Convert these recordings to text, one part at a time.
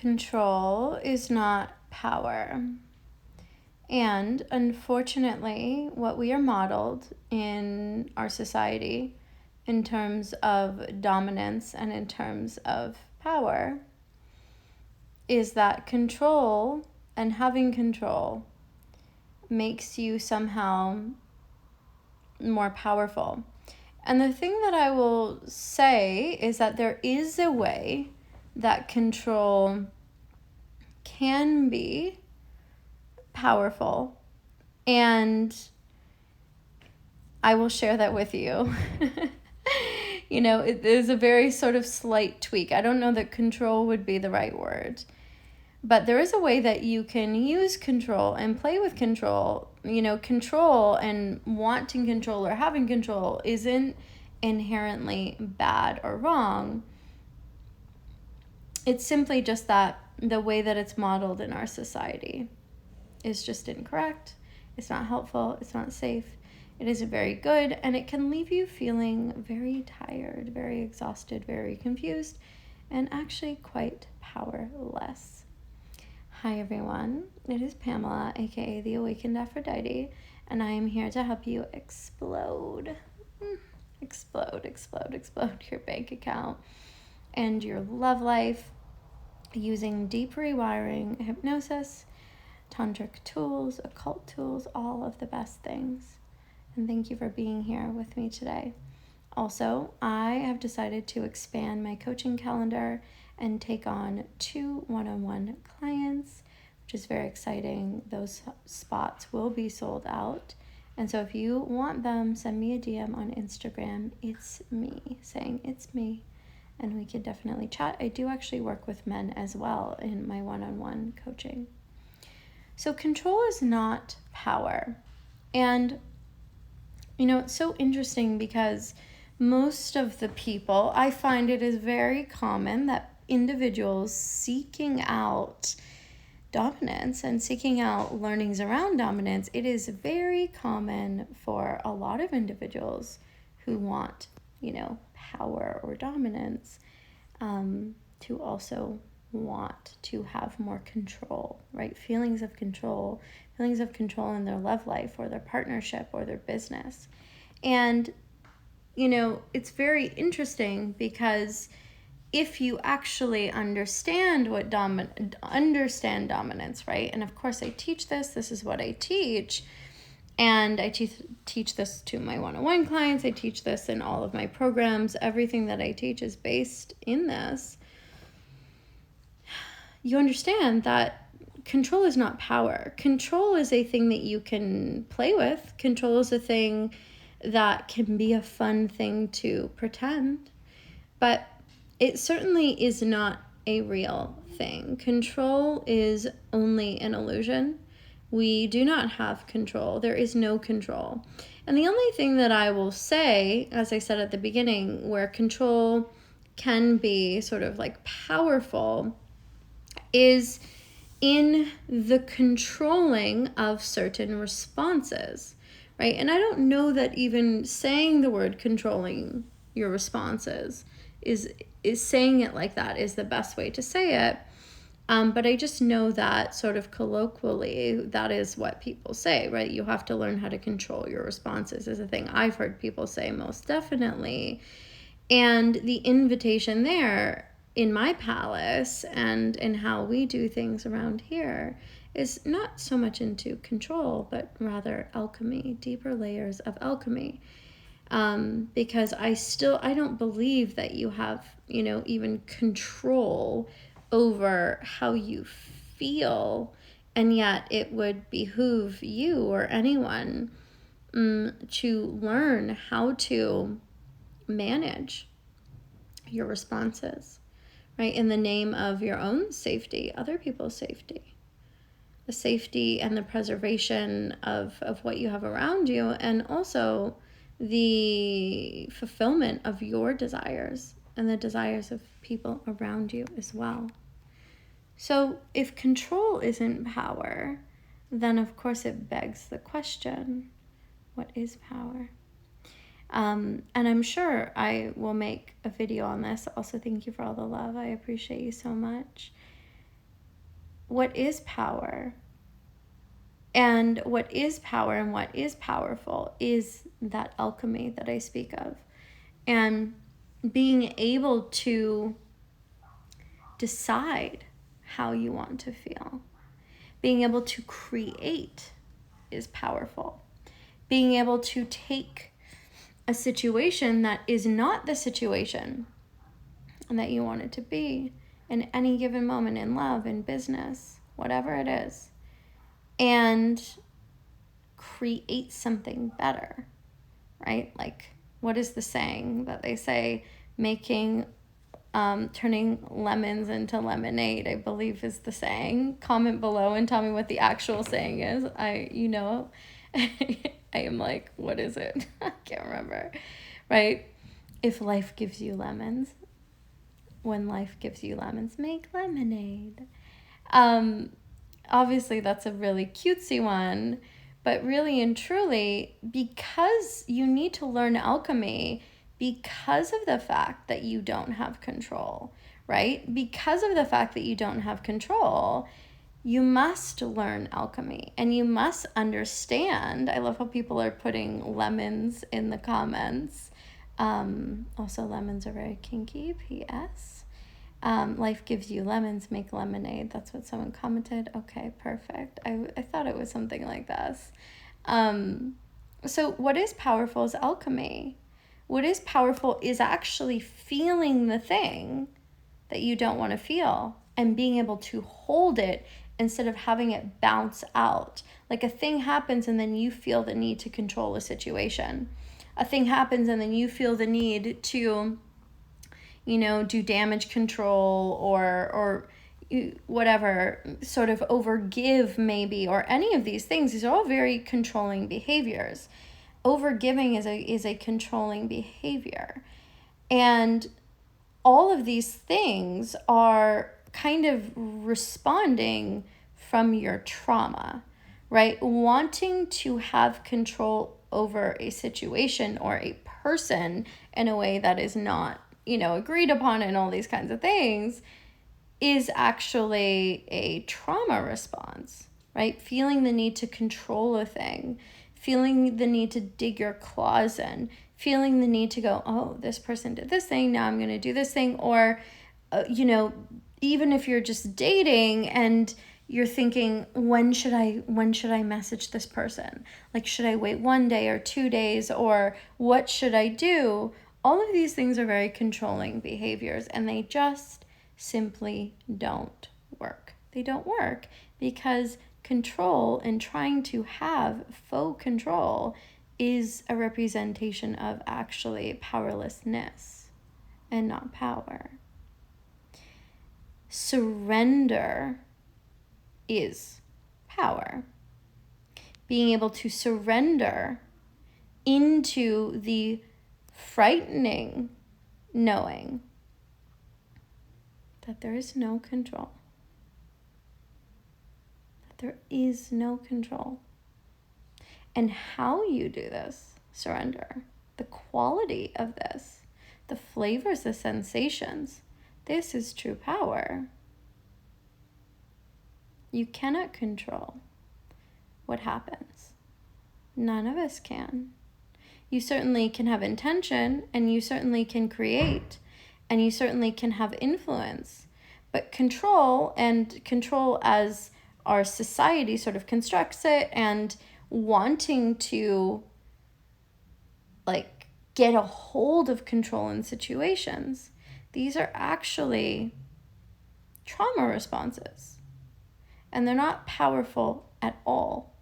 control is not power. And unfortunately, what we are modeled in our society in terms of dominance and in terms of power is that control and having control makes you somehow more powerful. And the thing that I will say is that there is a way that control can be powerful, and I will share that with you. It is a very sort of slight tweak. I don't know that control would be the right word, but there is a way that you can use control and play with control. Control and wanting control or having control isn't inherently bad or wrong. It's simply just that the way that it's modeled in our society is just incorrect. It's not helpful. It's not safe. It isn't very good, and it can leave you feeling very tired, very exhausted, very confused, and actually quite powerless. Hi everyone, it is Pamela, aka the Awakened Aphrodite, and I am here to help you explode your bank account and your love life using deep rewiring, hypnosis, tantric tools, occult tools, all of the best things. And thank you for being here with me today. Also, I have decided to expand my coaching calendar and take on 2 one-on-one clients, which is very exciting. Those spots will be sold out. And so if you want them, send me a DM on Instagram. It's me, saying it's me. And we could definitely chat. I do actually work with men as well in my one-on-one coaching. So control is not power. And it's so interesting because most of the people, I find it is very common that individuals seeking out dominance and seeking out learnings around dominance, it is very common for a lot of individuals who want, power or dominance, to also want to have more control, right? Feelings of control in their love life or their partnership or their business. And, it's very interesting because if you actually understand understand dominance, right? And of course I teach this is what I teach. And I teach this to my one-on-one clients. I teach this in all of my programs. Everything that I teach is based in this. You understand that control is not power. Control is a thing that you can play with. Control is a thing that can be a fun thing to pretend. But it certainly is not a real thing. Control is only an illusion. We do not have control. There is no control. And the only thing that I will say, as I said at the beginning, where control can be sort of like powerful is in the controlling of certain responses, right? And I don't know that even saying the word controlling your responses is saying it like that is the best way to say it. But I just know that sort of colloquially, that is what people say, right? You have to learn how to control your responses is a thing I've heard people say most definitely. And the invitation there in my palace and in how we do things around here is not so much into control, but rather alchemy, deeper layers of alchemy. Because I don't believe that you have, even control over how you feel, and yet it would behoove you or anyone to learn how to manage your responses, right? In the name of your own safety, other people's safety, the safety and the preservation of what you have around you, and also the fulfillment of your desires and the desires of people around you as well. So if control isn't power, then of course it begs the question, what is power? And I'm sure I will make a video on this. Also, thank you for all the love. I appreciate you so much. what is power. And what is power and what is powerful is that alchemy that I speak of. And being able to decide how you want to feel. Being able to create is powerful. Being able to take a situation that is not the situation that you want it to be in any given moment, in love, in business, whatever it is, and create something better, right? Like, what is the saying that they say? Turning lemons into lemonade, I believe is the saying. Comment below and tell me what the actual saying is. I am like, what is it? I can't remember, right? If life gives you lemons, when life gives you lemons, make lemonade. Obviously that's a really cutesy one, but really and truly, because you need to learn alchemy because of the fact that you don't have control, right? Because of the fact that you don't have control, you must learn alchemy and you must understand. I love how people are putting lemons in the comments. Also, lemons are very kinky, P.S. Life gives you lemons, make lemonade. That's what someone commented. Okay, perfect. I thought it was something like this. So what is powerful is alchemy. What is powerful is actually feeling the thing that you don't want to feel and being able to hold it instead of having it bounce out. Like a thing happens and then you feel the need to control a situation. A thing happens and then you feel the need to, do damage control or whatever, sort of overgive maybe, or any of these things. These are all very controlling behaviors. Overgiving is a controlling behavior. And all of these things are kind of responding from your trauma, right? Wanting to have control over a situation or a person in a way that is not, agreed upon, and all these kinds of things is actually a trauma response, right? Feeling the need to control a thing, feeling the need to dig your claws in, feeling the need to go, oh, this person did this thing, now I'm going to do this thing. Or, even if you're just dating and you're thinking, when should I message this person? Like, should I wait 1 day or 2 days, or what should I do? All of these things are very controlling behaviors, and they just simply don't work. They don't work because control and trying to have faux control is a representation of actually powerlessness and not power. Surrender is power. Being able to surrender into the frightening knowing that there is no control. That there is no control. And how you do this surrender, the quality of this, the flavors, the sensations, this is true power. You cannot control what happens. None of us can. You certainly can have intention, and you certainly can create, and you certainly can have influence. But control as our society sort of constructs it, and wanting to get a hold of control in situations, these are actually trauma responses. And they're not powerful at all.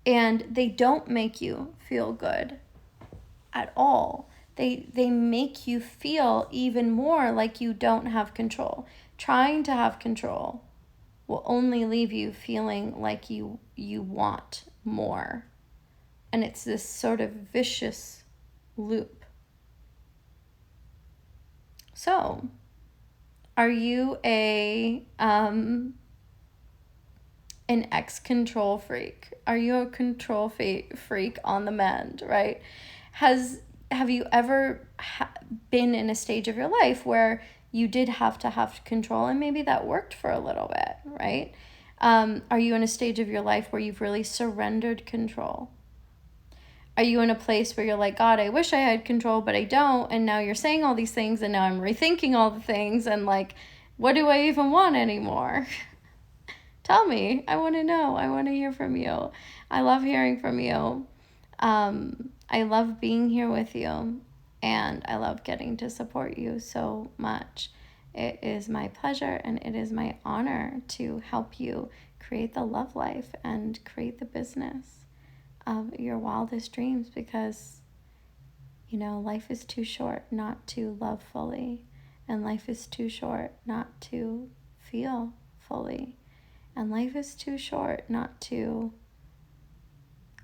And they don't make you feel good at all. They make you feel even more like you don't have control. Trying to have control will only leave you feeling like you want more. And it's this sort of vicious loop. So, are you an ex-control freak? Are you a control freak on the mend, right? Have you ever been in a stage of your life where you did have to have control, and maybe that worked for a little bit, right? Are you in a stage of your life where you've really surrendered control? Are you in a place where you're like, God, I wish I had control, but I don't, and now you're saying all these things, and now I'm rethinking all the things, and like, what do I even want anymore? Tell me. I want to know. I want to hear from you. I love hearing from you. I love being here with you, and I love getting to support you so much. It is my pleasure and it is my honor to help you create the love life and create the business of your wildest dreams, because, you know, life is too short not to love fully, and life is too short not to feel fully, and life is too short not to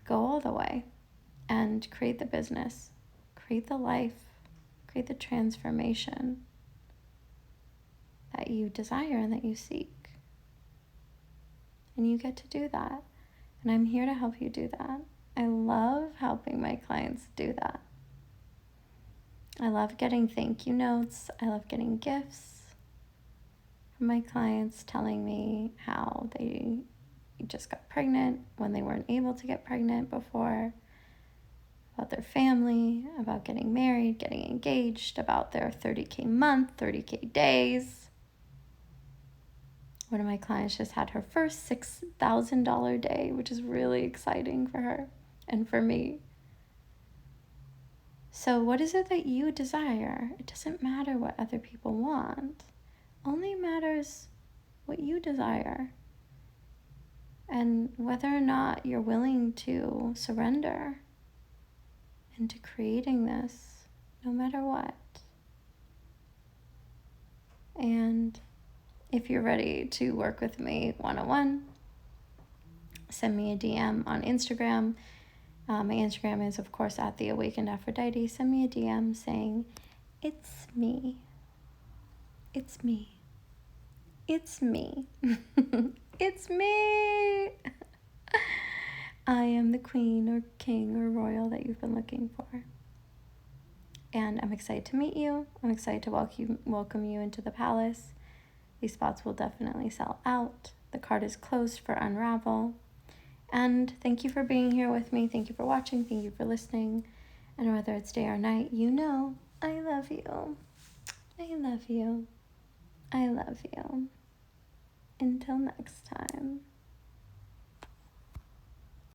go all the way and create the business, create the life, create the transformation that you desire and that you seek. And you get to do that. And I'm here to help you do that. I love helping my clients do that. I love getting thank you notes. I love getting gifts from my clients telling me how they just got pregnant when they weren't able to get pregnant before, about their family, about getting married, getting engaged, about their 30K month, 30K days. One of my clients just had her first $6,000 day, which is really exciting for her and for me. So what is it that you desire? It doesn't matter what other people want. Only matters what you desire, and whether or not you're willing to surrender into creating this, no matter what. And if you're ready to work with me one-on-one, send me a DM on Instagram. My Instagram is, of course, at the Awakened Aphrodite. Send me a DM saying, it's me. It's me. It's me. It's me. I am the queen or king or royal that you've been looking for. And I'm excited to meet you. I'm excited to welcome you into the palace. These spots will definitely sell out. The card is closed for Unravel. And thank you for being here with me. Thank you for watching. Thank you for listening. And whether it's day or night, you know I love you. I love you. I love you. Until next time.